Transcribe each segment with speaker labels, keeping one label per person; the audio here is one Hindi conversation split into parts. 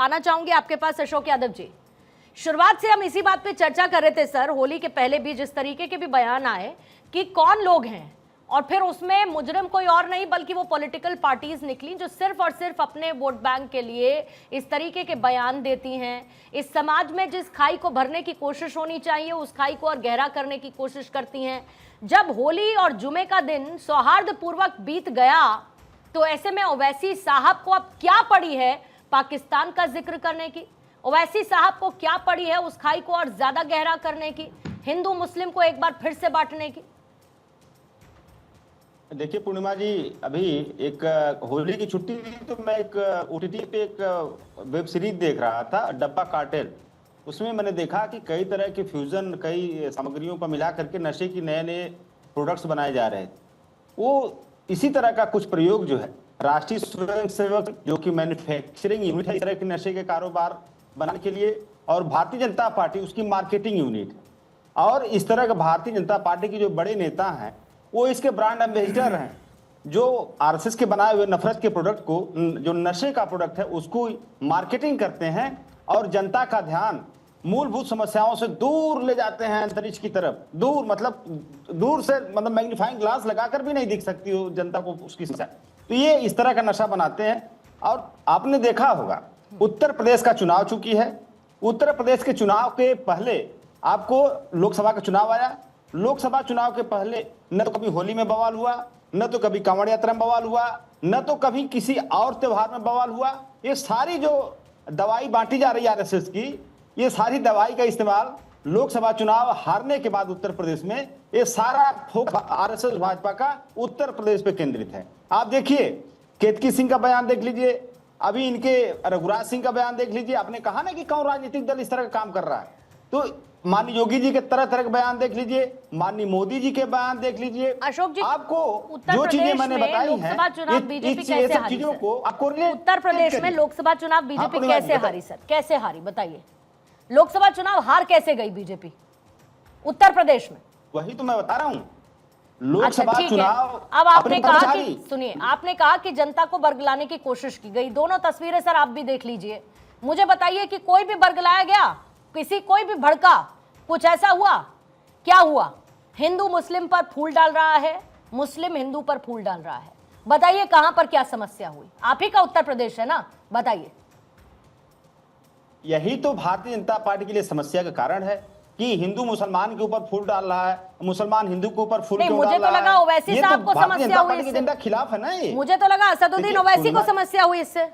Speaker 1: आना चाहूंगी आपके पास अशोक यादव जी। शुरुआत से हम इसी बात पे चर्चा कर रहे थे सर, होली के पहले भी जिस तरीके के भी बयान आए कि कौन लोग हैं, और फिर उसमें मुजरिम कोई और नहीं बल्कि वो पॉलिटिकल पार्टीज निकली जो सिर्फ और सिर्फ अपने वोट बैंक के लिए इस तरीके के बयान देती हैं। इस समाज में जिस खाई को भरने की कोशिश होनी चाहिए उस खाई को और गहरा करने की कोशिश करती हैं। जब होली और जुमे का दिन सौहार्दपूर्वक बीत गया तो ऐसे में ओवैसी साहब को अब क्या पड़ी है पाकिस्तान का जिक्र करने की? ओवैसी साहब को क्या पड़ी है उस खाई को और ज्यादा गहरा करने की, हिंदू मुस्लिम को एक बार फिर से बांटने की?
Speaker 2: देखिए पूर्णिमा जी, अभी एक होली की छुट्टी थी तो मैं एक ओटीटी पे एक वेब सीरीज देख रहा था, डब्बा कार्टेल। उसमें मैंने देखा कि कई तरह के फ्यूजन, कई सामग्रियों को मिला करके नशे की नए नए प्रोडक्ट्स बनाए जा रहे हैं। वो इसी तरह का कुछ प्रयोग जो है राष्ट्रीय स्वयं सेवक जो कि मैन्युफैक्चरिंग यूनिट है इस तरह के नशे के कारोबार बनाने के लिए, और भारतीय जनता पार्टी उसकी मार्केटिंग यूनिट, और इस तरह का भारतीय जनता पार्टी के जो बड़े नेता हैं वो इसके ब्रांड एम्बेसडर हैं, जो आरएसएस के बनाए हुए नफरत के प्रोडक्ट को, जो नशे का प्रोडक्ट है उसको मार्केटिंग करते हैं और जनता का ध्यान मूलभूत समस्याओं से दूर ले जाते हैं, अंतरिक्ष की तरफ। दूर मतलब दूर से, मतलब मैग्नीफाइंग ग्लास लगाकर भी नहीं दिख सकती हो जनता को उसकी समस्या। तो ये इस तरह का नशा बनाते हैं। और आपने देखा होगा उत्तर प्रदेश का चुनाव चुकी है, उत्तर प्रदेश के चुनाव के पहले आपको लोकसभा का चुनाव आया। लोकसभा चुनाव के पहले न तो कभी होली में बवाल हुआ, न तो कभी कांवड़ यात्रा में बवाल हुआ, न तो कभी किसी और त्योहार में बवाल हुआ। ये सारी जो दवाई बांटी जा रही है आरएसएस की, ये सारी दवाई का इस्तेमाल लोकसभा चुनाव हारने के बाद उत्तर प्रदेश में ये सारा फोकस आरएसएस भाजपा का उत्तर प्रदेश पे केंद्रित है। आप देखिए केतकी सिंह का बयान देख लीजिए, अभी इनके रघुराज सिंह का बयान देख लीजिए। आपने कहा ना कि कौन राजनीतिक दल इस तरह का काम कर रहा है, तो माननीय योगी जी के तरह तरह के बयान देख लीजिए, माननीय मोदी जी के बयान देख लीजिए।
Speaker 1: अशोक जी,
Speaker 2: आपको जो चीजें मैंने बताई हैं,
Speaker 1: लोकसभा चुनाव बीजेपी कैसे हारी
Speaker 2: चीजों को आपको
Speaker 1: उत्तर प्रदेश में लोकसभा चुनाव बीजेपी कैसे हारी सर? कैसे हारी बताइए? लोकसभा चुनाव हार कैसे गई बीजेपी उत्तर प्रदेश में?
Speaker 2: वही तो मैं बता रहा हूँ। लोकसभा चुनाव
Speaker 1: अब आपने कहा कि, सुनिए, आपने कहा कि जनता को बरगलाने की कोशिश की गई। दोनों तस्वीरें सर आप भी देख लीजिए, मुझे बताइए कि कोई भी बरगलाया गया, कोई भी भड़का, कुछ ऐसा हुआ? क्या हुआ? हिंदू मुस्लिम पर फूल डाल रहा है, मुस्लिम हिंदू पर फूल डाल रहा है। बताइए कहां पर क्या समस्या हुई? आप ही का उत्तर प्रदेश है ना, बताइए।
Speaker 2: यही तो भारतीय जनता पार्टी के लिए समस्या का कारण है कि हिंदू मुसलमान के ऊपर फूल डाल रहा है, मुसलमान हिंदू के ऊपर फूल क्यों डाल रहा है?
Speaker 1: मुझे तो लगा ओवैसी साहब को समस्या हुई इससे।
Speaker 2: एजेंडा खिलाफ है ना ये।
Speaker 1: मुझे तो लगा असदुद्दीन ओवैसी को समस्या हुई इससे।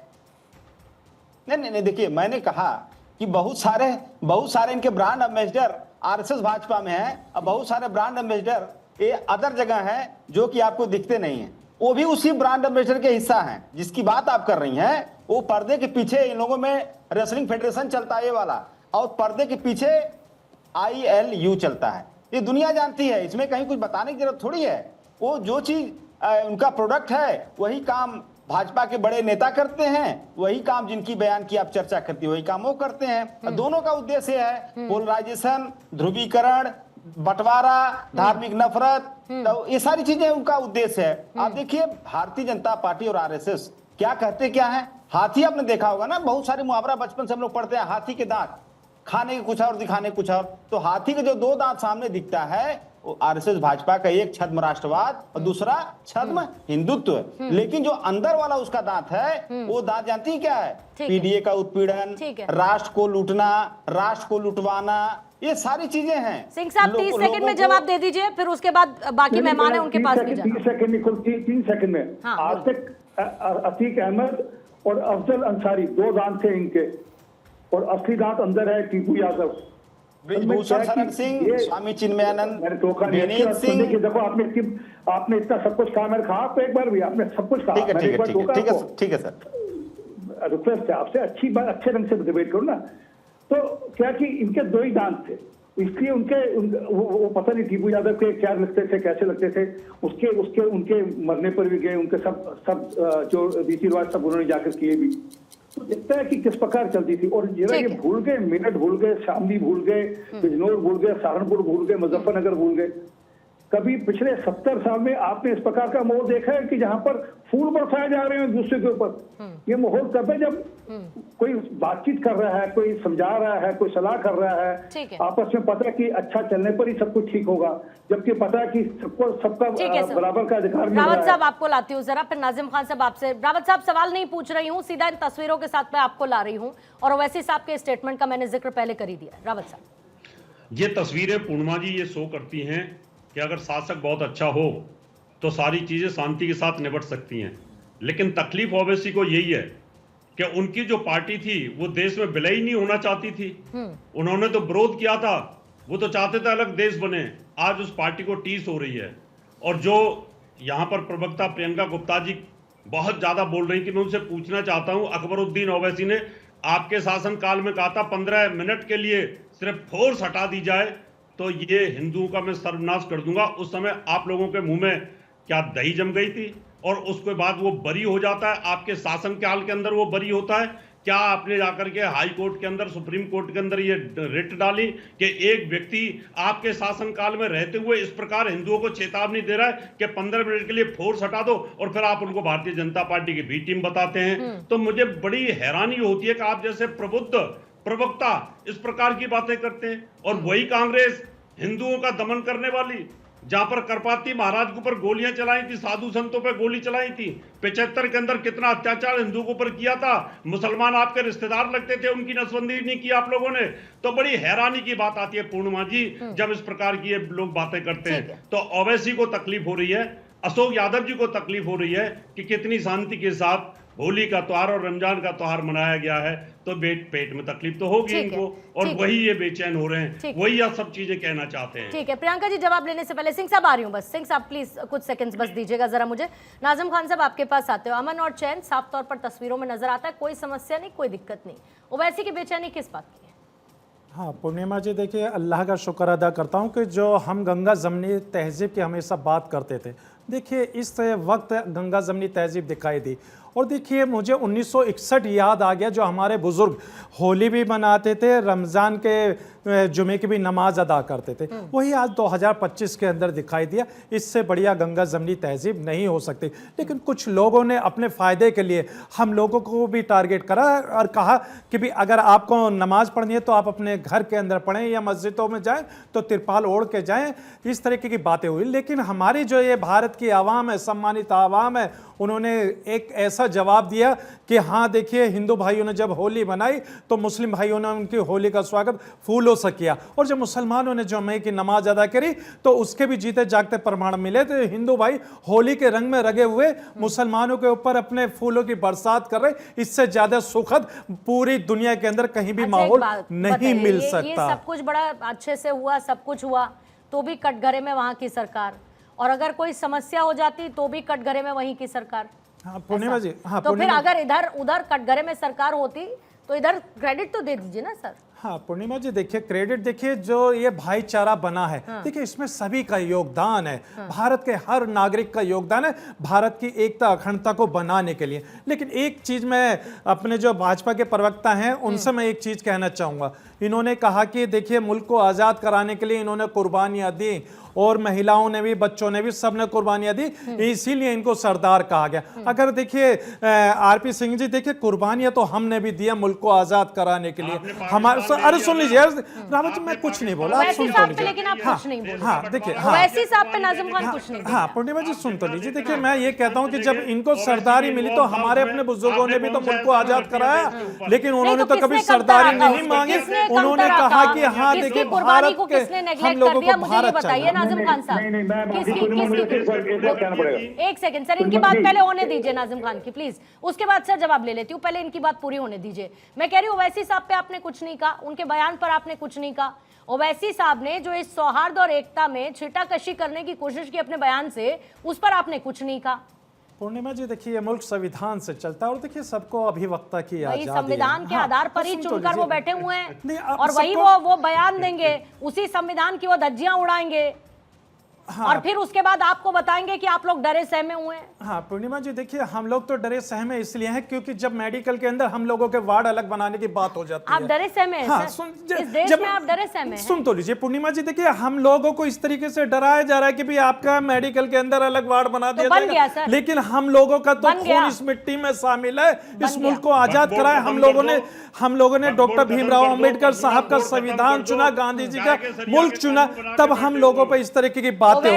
Speaker 2: नहीं, देखिए मैंने कहा कि बहुत सारे इनके ब्रांड एम्बेसडर आरएसएस भाजपा में हैं, और बहुत सारे ब्रांड एम्बेसडर ये अदर जगह हैं जो कि आपको दिखते नहीं हैं। वो भी उसी ब्रांड एम्बेसडर के हिस्सा हैं जिसकी बात आप कर रही हैं। वो पर्दे के पीछे इन लोगों में रेसलिंग फेडरेशन चलता है ये वाला, और पर्दे के पीछे ILU चलता है। ये दुनिया जानती है, इसमें कहीं कुछ बताने की जरूरत थोड़ी है। वो जो चीज उनका प्रोडक्ट है वही काम भाजपा के बड़े नेता करते हैं, वही काम जिनकी बयान की आप चर्चा करती है वही काम वो करते हैं। दोनों का उद्देश्य है पोलराइजेशन, ध्रुवीकरण, बंटवारा, धार्मिक नफरत, तो ये सारी चीजें उनका उद्देश्य है। आप देखिए भारतीय जनता पार्टी और आरएसएस क्या कहते क्या है। हाथी आपने देखा होगा ना, बहुत सारे मुहावरा बचपन से हम लोग पढ़ते हैं, हाथी के दांत, खाने के कुछ और दिखाने कुछ और। तो हाथी के जो दो दांत सामने दिखता है वो आरएसएस भाजपा का, एक छद्म राष्ट्रवाद और दूसरा छद्म हिंदुत्व। लेकिन जो अंदर वाला उसका दांत है वो दांत जानती है क्या है? पीडीए का उत्पीड़न, राष्ट्र को लूटना, राष्ट्र को लुटवाना, ये सारी चीजें हैं।
Speaker 1: सिंह साहब 30 सेकंड में जवाब दे दीजिए, फिर उसके बाद बाकी मेहमान है उनके पास भी जाना।
Speaker 3: 3 सेकंड में। आज तक अतीक अहमद और अफजल अंसारी दो दांत थे इनके, और असली दांत अंदर है टीपू यादव,
Speaker 2: ब्रिजभूषण शरण सिंह, स्वामी चिन्मयानंद,
Speaker 3: विनीत सिंह। देखो आपने इतना सब कुछ कहा, मैंने कहा आपको एक बार भी आपने सब कुछ कहा।
Speaker 2: ठीक है सर,
Speaker 3: रिक्वेस्ट है आपसे, अच्छे ढंग से डिबेट करो ना। तो क्या कि इनके दो ही दांत थे, इसलिए वो पता नहीं टीपू यादव के क्या लगते थे, कैसे लगते थे। उनके मरने पर भी गए, उनके सब जो रीति रिवाज सब उन्होंने जाकर किए भी। तो देखता है कि किस प्रकार चलती थी। और ये भूल गए, मेरठ भूल गए, शामली भूल गए, बिजनौर भूल गए, सहारनपुर भूल गए, मुजफ्फरनगर भूल गए। कभी पिछले 70 साल में आपने इस प्रकार का माहौल देखा है कि जहां पर फूल बरसाए जा रहे हैं दूसरे के ऊपर? ये माहौल कब है जब कोई बातचीत कर रहा है, कोई समझा रहा है, कोई सलाह कर रहा है, आपस में पता है कि अच्छा चलने पर ही सब कुछ ठीक होगा, जबकि पता है कि सबको सबका बराबर का अधिकार मिल रहा है।
Speaker 1: रावत साहब आपको लाती हूँ जरा, फिर नाजिम खान साहब आपसे। रावत साहब सवाल नहीं पूछ रही हूँ, सीधा इन तस्वीरों के साथ मैं आपको ला रही हूँ, और ओवैसी साहब के स्टेटमेंट का मैंने जिक्र पहले कर ही दिया। रावत साहब,
Speaker 4: ये तस्वीरें पूर्णिमा जी ये शो करती हैं कि अगर शासक बहुत अच्छा हो तो सारी चीजें शांति के साथ निपट सकती हैं, लेकिन तकलीफ ओवैसी को यही है कि उनकी जो पार्टी थी वो देश में विलय ही नहीं होना चाहती थी। उन्होंने तो विरोध किया था, वो तो चाहते थे अलग देश बने। आज उस पार्टी को टीस हो रही है। और जो यहाँ पर प्रवक्ता प्रियंका गुप्ता जी बहुत ज्यादा बोल रही कि मैं उनसे पूछना चाहता हूं, अकबरुद्दीन ओवैसी ने आपके शासनकाल में कहा था 15 मिनट के लिए सिर्फ फोर्स हटा दी जाए तो ये हिंदुओं का मैं सर्वनाश कर दूंगा। उस समय आप लोगों के मुंह में क्या दही जम गई थी? और उसके बाद वो बरी हो जाता है, आपके शासन काल के अंदर वो बरी होता है। क्या आपने जाकर के हाई कोर्ट के अंदर, सुप्रीम कोर्ट के अंदर ये रिट डाली कि एक व्यक्ति आपके शासन काल में रहते हुए इस प्रकार हिंदुओं को चेतावनी दे रहा है कि 15 मिनट के लिए फोर्स हटा दो, और फिर आप उनको भारतीय जनता पार्टी की बी टीम बताते हैं? तो मुझे बड़ी हैरानी होती है कि आप जैसे प्रबुद्ध प्रवक्ता इस प्रकार की बातें करते हैं। और वही कांग्रेस हिंदुओं का दमन करने वाली, जहां पर करपाती महाराज के ऊपर गोलियां चलाई थी, साधु संतों पर गोली चलाई थी। 75 के अंदर कितना अत्याचार हिंदुओं के ऊपर किया था। मुसलमान आपके रिश्तेदार लगते थे, उनकी नसबंदी नहीं की आप लोगों ने। तो बड़ी हैरानी की बात आती है पूर्णिमा जी जब इस प्रकार की ये लोग बातें करते हैं। तो ओवैसी को तकलीफ हो रही है, अशोक यादव जी को तकलीफ हो रही है कि कितनी शांति के साथ होली का त्योहार और रमजान का त्योहार मनाया गया है। तो पेट में तकलीफ तो होगी इनको, और वही ये बेचैन हो रहे हैं, वही आप सब चीजें कहना चाहते हैं।
Speaker 1: ठीक है प्रियंका जी, जवाब लेने से पहले सिंह साहब आ रही हूँ, बस सिंह साहब प्लीज कुछ सेकंड्स बस दीजिएगा जरा मुझे। नाजिम खान साहब आपके पास आते हो। अमन और चैन साफ तौर पर तस्वीरों में नजर आता है, कोई समस्या नहीं, कोई दिक्कत नहीं। ओवैसी की बेचैनी किस बात की है?
Speaker 5: हाँ पूर्णिमा जी, देखिए अल्लाह का शुक्र अदा करता हूँ कि जो हम गंगा जमनी तहजीब की हमेशा बात करते थे, देखिए इस वक्त गंगा जमनी तहजीब दिखाई दी। और देखिए मुझे 1961 याद आ गया, जो हमारे बुजुर्ग होली भी मनाते थे, रमज़ान के जुमे की भी नमाज अदा करते थे, वही आज 2025 के अंदर दिखाई दिया। इससे बढ़िया गंगा जमनी तहजीब नहीं हो सकती। लेकिन कुछ लोगों ने अपने फ़ायदे के लिए हम लोगों को भी टारगेट करा और कहा कि भी अगर आपको नमाज पढ़नी है तो आप अपने घर के अंदर पढ़ें या मस्जिदों में जाएं तो तिरपाल ओढ़ के जाएं। इस तरीके की बातें हुई। लेकिन हमारी जो ये भारत की आवाम है, सम्मानित आवाम है, उन्होंने एक ऐसा जवाब दिया कि हाँ देखिए हिंदू भाइयों ने जब होली मनाई तो मुस्लिम भाइयों ने उनकी होली का स्वागत फूलों से किया, और जब मुसलमानों ने जुमे की नमाज अदा करी तो उसके भी जीते जागते प्रमाण मिले। तो हिंदू भाई होली के रंग में रंगे हुए मुसलमानों के ऊपर अपने फूलों की बरसात कर रहे, इससे ज्यादा सुखद पूरी दुनिया के अंदर कहीं भी माहौल नहीं मिल सकता।
Speaker 1: ये सब कुछ बड़ा अच्छे से हुआ, सब कुछ हुआ, तो भी कटघरे में वहां की सरकार, और अगर कोई समस्या हो जाती तो भी कटघरे में वहीं की सरकार।
Speaker 5: हाँ पूर्णिमा जी, हाँ
Speaker 1: तो फिर अगर इधर उधर कटघरे में सरकार होती तो इधर क्रेडिट तो दे दीजिए ना सर।
Speaker 5: हाँ पूर्णिमा जी, देखिए क्रेडिट, देखिए जो ये भाईचारा बना है, देखिए इसमें सभी का योगदान है, भारत के हर नागरिक का योगदान है भारत की एकता अखंडता को बनाने के लिए। लेकिन एक चीज मैं अपने जो भाजपा के प्रवक्ता हैं उनसे मैं एक चीज कहना चाहूंगा। इन्होंने कहा कि देखिए मुल्क को आज़ाद कराने के लिए इन्होंने कुर्बानियां दी, और महिलाओं ने भी, बच्चों ने भी, सबने कुर्बानियां दी, इसीलिए इनको सरदार कहा गया। अगर देखिए आरपी सिंह जी, देखिए कुर्बानियां तो हमने भी दिया मुल्क को आज़ाद कराने के लिए। हमारे अरे सुन लीजिए रावत जी, मैं कुछ नहीं बोला, आप सुन तो लीजिए।
Speaker 1: लेकिन आप कुछ नहीं बोले।
Speaker 5: हाँ देखिए,
Speaker 1: ओवैसी साहब पे नाज़िम खान कुछ नहीं।
Speaker 5: हाँ पूर्णिमा जी सुन तो लीजिए। देखिए मैं ये कहता हूँ कि जब इनको सरदारी मिली तो हमारे अपने बुजुर्गों ने भी तो मुल्क को आजाद कराया, लेकिन उन्होंने तो कभी सरदारी नहीं मांगी। उन्होंने कहा कि हाँ देखिए भारत के हम लोगों को भारत चाहिए।
Speaker 1: नाज़िम खान साहब एक सेकंड सर, इनकी बात पहले होने दीजिए नाज़िम खान की प्लीज, उसके बाद सर जवाब ले लेती हूँ। पहले इनकी बात पूरी होने दीजिए। मैं कह रही हूँ ओवैसी साहब पे आपने कुछ नहीं कहा, उनके बयान पर आपने कुछ नहीं कहा। ओवैसी साहब ने जो इस सौहार्द और एकता में छीटाकशी करने की कोशिश की अपने बयान से, उस पर आपने कुछ नहीं कहा।
Speaker 5: पूर्णिमा जी देखिए ये मुल्क संविधान से चलता है, और देखिए सबको अभिव्यक्ता की आजादी है।
Speaker 1: संविधान के आधार पर ही चुनकर वो बैठे हुए हैं,
Speaker 5: नहीं,
Speaker 1: और वही वो बयान देंगे, उसी संविधान की वो धज्जियां उड़ाएंगे।
Speaker 5: हाँ।
Speaker 1: और फिर उसके बाद आपको बताएंगे कि आप लोग डरे सहमे हुए हैं।
Speaker 5: हाँ पूर्णिमा जी देखिए, हम लोग तो डरे सहमे इसलिए हैं क्योंकि जब मेडिकल के अंदर हम लोगों के वार्ड अलग बनाने की बात हो जाती
Speaker 1: आप
Speaker 5: है।
Speaker 1: डरे सहमे हैं
Speaker 5: हाँ,
Speaker 1: सर? इस देश में आप डरे सहमे हैं?
Speaker 5: सुन तो लीजिए पूर्णिमा जी, देखिए हम लोगों को इस तरीके से डराया जा रहा है कि भाई आपका मेडिकल के अंदर अलग वार्ड बना दिया
Speaker 1: बन गया
Speaker 5: जाएगा,
Speaker 1: सर।
Speaker 5: लेकिन हम लोगों का तो
Speaker 1: बन गया।
Speaker 5: खून इस मिट्टी में शामिल है, इस
Speaker 1: गया।
Speaker 5: मुल्क को आजाद
Speaker 4: वक्फ
Speaker 5: कराया
Speaker 4: बोर्ड
Speaker 5: हम लोगों ने
Speaker 4: वक्फ
Speaker 5: डॉक्टर
Speaker 4: बोर्ड खत्म
Speaker 5: भीमराव
Speaker 4: कर दो,
Speaker 5: अंबेडकर साहब का
Speaker 4: वक्फ बोर्ड खत्म
Speaker 5: संविधान
Speaker 4: कर दो,
Speaker 5: चुना, गांधी जी का
Speaker 4: जाके सरिया
Speaker 5: मुल्क
Speaker 4: के
Speaker 5: चुना,
Speaker 4: कानून बना के
Speaker 5: तब हम
Speaker 4: बैठे
Speaker 5: लोगों
Speaker 4: हो।
Speaker 5: पर इस तरीके की बातें